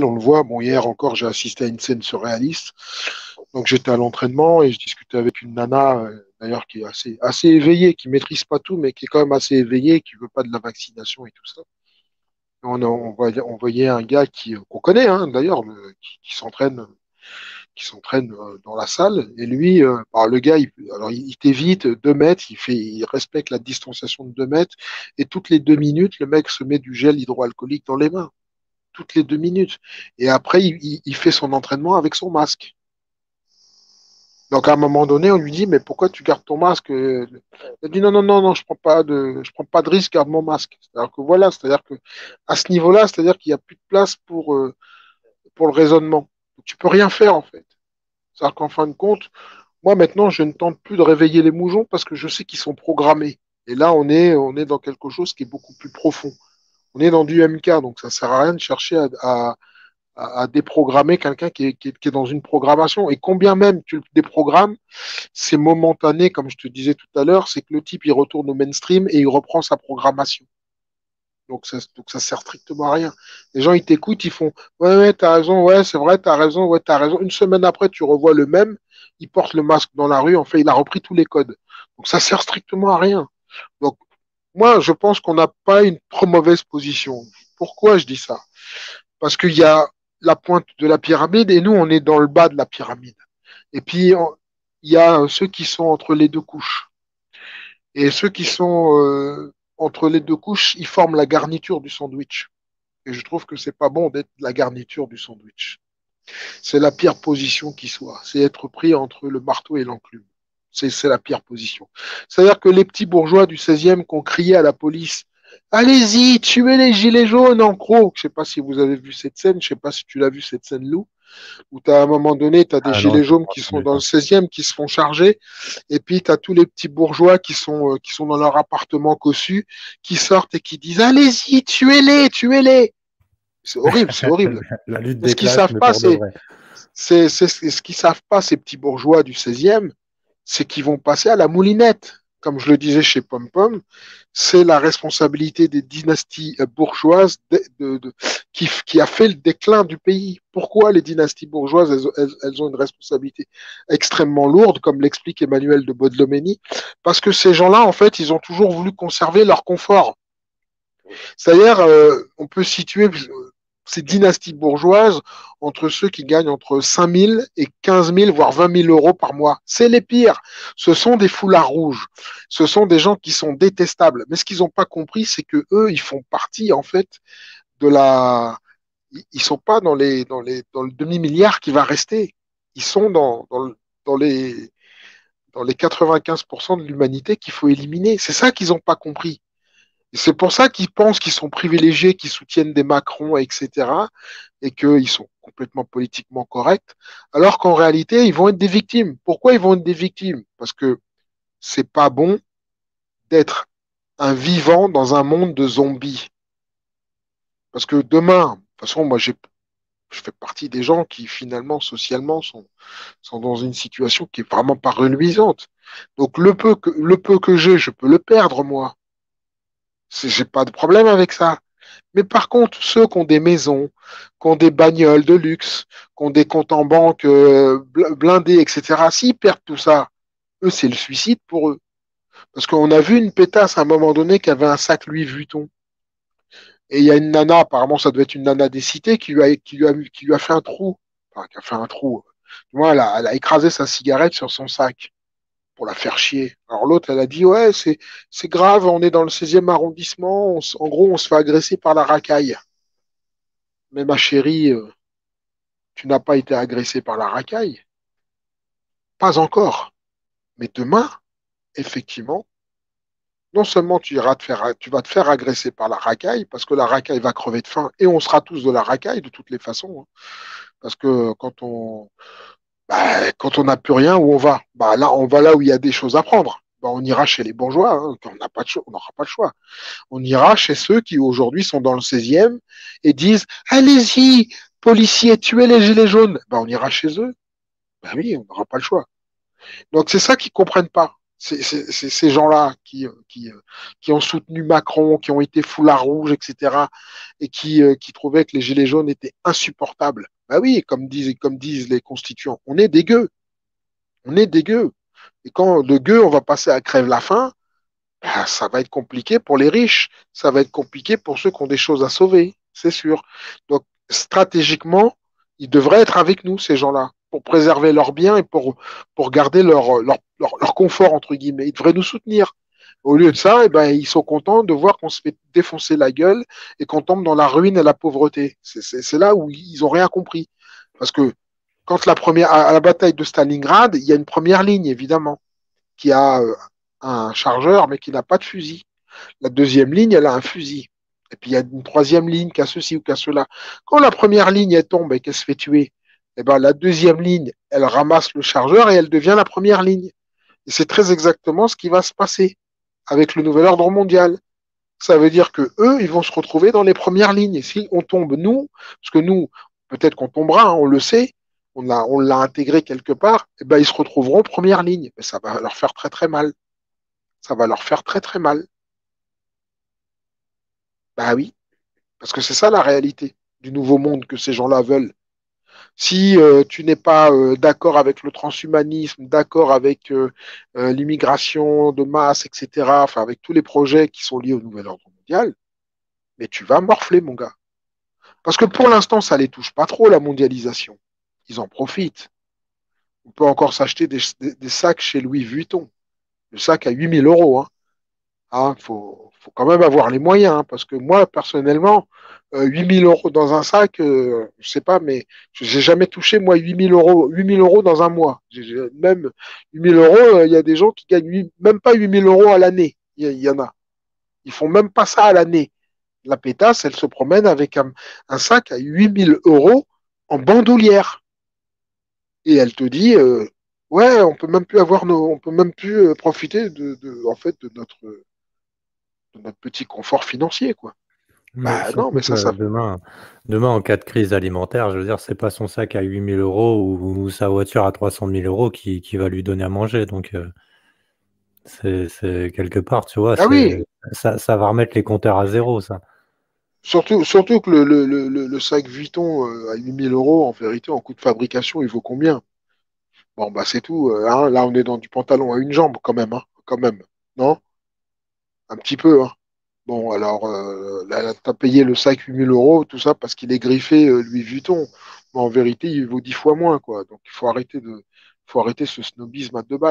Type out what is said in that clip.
On le voit. Bon, hier encore, j'ai assisté à une scène surréaliste. Donc, j'étais à l'entraînement et je discutais avec une nana, d'ailleurs, qui est assez éveillée, qui maîtrise pas tout, mais qui est quand même assez éveillée, qui veut pas de la vaccination et tout ça. On voyait un gars qu'on connaît, hein, d'ailleurs, qui s'entraîne dans la salle. Et lui, le gars, il t'évite 2 mètres, il respecte la distanciation de 2 mètres. Et toutes les 2 minutes, le mec se met du gel hydroalcoolique dans les mains. Toutes les 2 minutes. Et après, il fait son entraînement avec son masque. Donc à un moment donné, on lui dit, mais pourquoi tu gardes ton masque? Il dit, non, non, non, non, je prends pas de risque, garde mon masque. C'est-à-dire que voilà, c'est-à-dire que à ce niveau-là, c'est-à-dire qu'il n'y a plus de place pour le raisonnement. Tu peux rien faire en fait. C'est-à-dire qu'en fin de compte, moi maintenant, je ne tente plus de réveiller les moujons parce que je sais qu'ils sont programmés. Et là, on est dans quelque chose qui est beaucoup plus profond. On est dans du MK, donc ça sert à rien de chercher à déprogrammer quelqu'un qui est dans une programmation. Et combien même tu le déprogrammes, c'est momentané, comme je te disais tout à l'heure, c'est que le type, il retourne au mainstream et il reprend sa programmation. Donc ça sert strictement à rien. Les gens, ils t'écoutent, ils font ouais, ouais, t'as raison, ouais, c'est vrai, t'as raison, ouais, t'as raison. Une semaine après, tu revois le même, il porte le masque dans la rue, en fait, il a repris tous les codes. Donc ça sert strictement à rien. Donc moi, je pense qu'on n'a pas une trop mauvaise position. Pourquoi je dis ça? Parce qu'il y a la pointe de la pyramide et nous, on est dans le bas de la pyramide. Et puis, il y a ceux qui sont entre les deux couches. Et ceux qui sont entre les deux couches, ils forment la garniture du sandwich. Et je trouve que c'est pas bon d'être la garniture du sandwich. C'est la pire position qui soit. C'est être pris entre le marteau et l'enclume. C'est la pire position. C'est-à-dire que les petits bourgeois du 16e qui ont crié à la police, allez-y, tuez les gilets jaunes en gros. Je sais pas si vous avez vu cette scène, je sais pas si tu l'as vu cette scène, Lou, où à un moment donné, tu as des Ah non, gilets je n'ai jaunes pas qui sont entendu dans le ça. 16e, qui se font charger, et puis tu as tous les petits bourgeois qui sont dans leur appartement cossu, qui sortent et qui disent, allez-y, tuez-les, tuez-les. C'est horrible, c'est horrible. La lutte Mais ce des qu'ils classes, savent mais pas, pour de vrai. ce qu'ils savent pas, ces petits bourgeois du 16e, c'est qu'ils vont passer à la moulinette. Comme je le disais chez Pom Pom, c'est la responsabilité des dynasties bourgeoises qui a fait le déclin du pays. Pourquoi les dynasties bourgeoises, elles ont une responsabilité extrêmement lourde, comme l'explique Emmanuel de Bodlomeni? Parce que ces gens-là, en fait, ils ont toujours voulu conserver leur confort. C'est-à-dire, on peut situer ces dynasties bourgeoises entre ceux qui gagnent entre 5 000 et 15 000, voire 20 000 euros par mois. C'est les pires. Ce sont des foulards rouges. Ce sont des gens qui sont détestables. Mais ce qu'ils n'ont pas compris, c'est que eux, ils font partie, en fait, de la. Ils sont pas dans le demi-milliard qui va rester. Ils sont dans les 95% de l'humanité qu'il faut éliminer. C'est ça qu'ils n'ont pas compris. C'est pour ça qu'ils pensent qu'ils sont privilégiés, qu'ils soutiennent des Macron, etc., et qu'ils sont complètement politiquement corrects, alors qu'en réalité, ils vont être des victimes. Pourquoi ils vont être des victimes? Parce que c'est pas bon d'être un vivant dans un monde de zombies. Parce que demain, de toute façon, moi, je fais partie des gens qui, finalement, socialement, sont dans une situation qui est vraiment pas reluisante. Donc, le peu que j'ai, je peux le perdre, moi. J'ai pas de problème avec ça. Mais par contre, ceux qui ont des maisons, qui ont des bagnoles de luxe, qui ont des comptes en banque blindés, etc., s'ils perdent tout ça, eux, c'est le suicide pour eux. Parce qu'on a vu une pétasse à un moment donné qui avait un sac Louis Vuitton. Et il y a une nana, apparemment ça devait être une nana des cités, qui lui a fait un trou. Enfin, qui a fait un trou. Moi, elle a écrasé sa cigarette sur son sac pour la faire chier. Alors l'autre, elle a dit, ouais, c'est grave, on est dans le 16e arrondissement, en gros, on se fait agresser par la racaille. Mais ma chérie, tu n'as pas été agressé par la racaille. Pas encore. Mais demain, effectivement, non seulement tu vas te faire agresser par la racaille, parce que la racaille va crever de faim, et on sera tous de la racaille de toutes les façons. Hein. Parce que quand on n'a plus rien, où on va? Bah, là, on va là où il y a des choses à prendre. Bah, on ira chez les bourgeois, hein, on n'a pas de on n'aura pas le choix. On ira chez ceux qui aujourd'hui sont dans le 16e et disent, allez-y, policiers, tuez les gilets jaunes. Bah, on ira chez eux. Ben oui, on n'aura pas le choix. Donc c'est ça qu'ils comprennent pas. C'est ces gens-là qui ont soutenu Macron, qui ont été foulards rouges, etc., et qui trouvaient que les gilets jaunes étaient insupportables. Bah oui, comme disent les constituants, on est des gueux, on est des gueux. Et quand de gueux, on va passer à crève la faim, bah, ça va être compliqué pour les riches, ça va être compliqué pour ceux qui ont des choses à sauver, c'est sûr. Donc, stratégiquement, ils devraient être avec nous, ces gens-là, pour préserver leurs biens et pour garder leur confort, entre guillemets. Ils devraient nous soutenir. Au lieu de ça, eh ben, ils sont contents de voir qu'on se fait défoncer la gueule et qu'on tombe dans la ruine et la pauvreté. C'est là où ils ont rien compris. Parce que quand à la bataille de Stalingrad, il y a une première ligne, évidemment, qui a un chargeur, mais qui n'a pas de fusil. La deuxième ligne, elle a un fusil. Et puis il y a une troisième ligne qui a ceci ou qui a cela. Quand la première ligne elle tombe et qu'elle se fait tuer, eh ben, la deuxième ligne, elle ramasse le chargeur et elle devient la première ligne. Et c'est très exactement ce qui va se passer avec le nouvel ordre mondial. Ça veut dire que eux, ils vont se retrouver dans les premières lignes. Et si on tombe, nous, parce que nous, peut-être qu'on tombera, hein, on le sait, on l'a intégré quelque part, eh ben, ils se retrouveront première ligne. Mais ça va leur faire très très mal. Ça va leur faire très très mal. Bah oui, parce que c'est ça la réalité du nouveau monde que ces gens-là veulent. Si tu n'es pas d'accord avec le transhumanisme, d'accord avec l'immigration de masse, etc., enfin avec tous les projets qui sont liés au nouvel ordre mondial, mais tu vas morfler, mon gars. Parce que pour l'instant, ça les touche pas trop, la mondialisation. Ils en profitent. On peut encore s'acheter des sacs chez Louis Vuitton. Le sac à 8 000 euros. Hein. Ah, faut quand même avoir les moyens, hein, parce que moi, personnellement, 8 000 euros dans un sac, je sais pas, mais j'ai jamais touché, moi, 8 000 euros, 8 000 euros dans un mois. Même 8 000 euros, il y a des gens qui gagnent même pas 8 000 euros à l'année. Il y en a. Ils font même pas ça à l'année. La pétasse, elle se promène avec un sac à 8 000 euros en bandoulière. Et elle te dit, ouais, on peut même plus profiter en fait, de notre petit confort financier, quoi. Mais Bah non, surtout mais que ça. demain, en cas de crise alimentaire, je veux dire, c'est pas son sac à 8 000 € ou sa voiture à 300 000 € qui va lui donner à manger. Donc, c'est quelque part, tu vois, Ah oui, ça va remettre les compteurs à zéro, ça. surtout que le sac Vuitton à 8 000 euros, en vérité, en coût de fabrication, il vaut combien? Bon, bah c'est tout. Hein, là, on est dans du pantalon à une jambe, quand même, hein, quand même. Non? Un petit peu, hein. Bon, alors, là, t'as payé le sac 8 000 euros, tout ça, parce qu'il est griffé Louis Vuitton. Mais en vérité, il vaut 10 fois moins, quoi. Donc, faut arrêter ce snobisme à deux balles.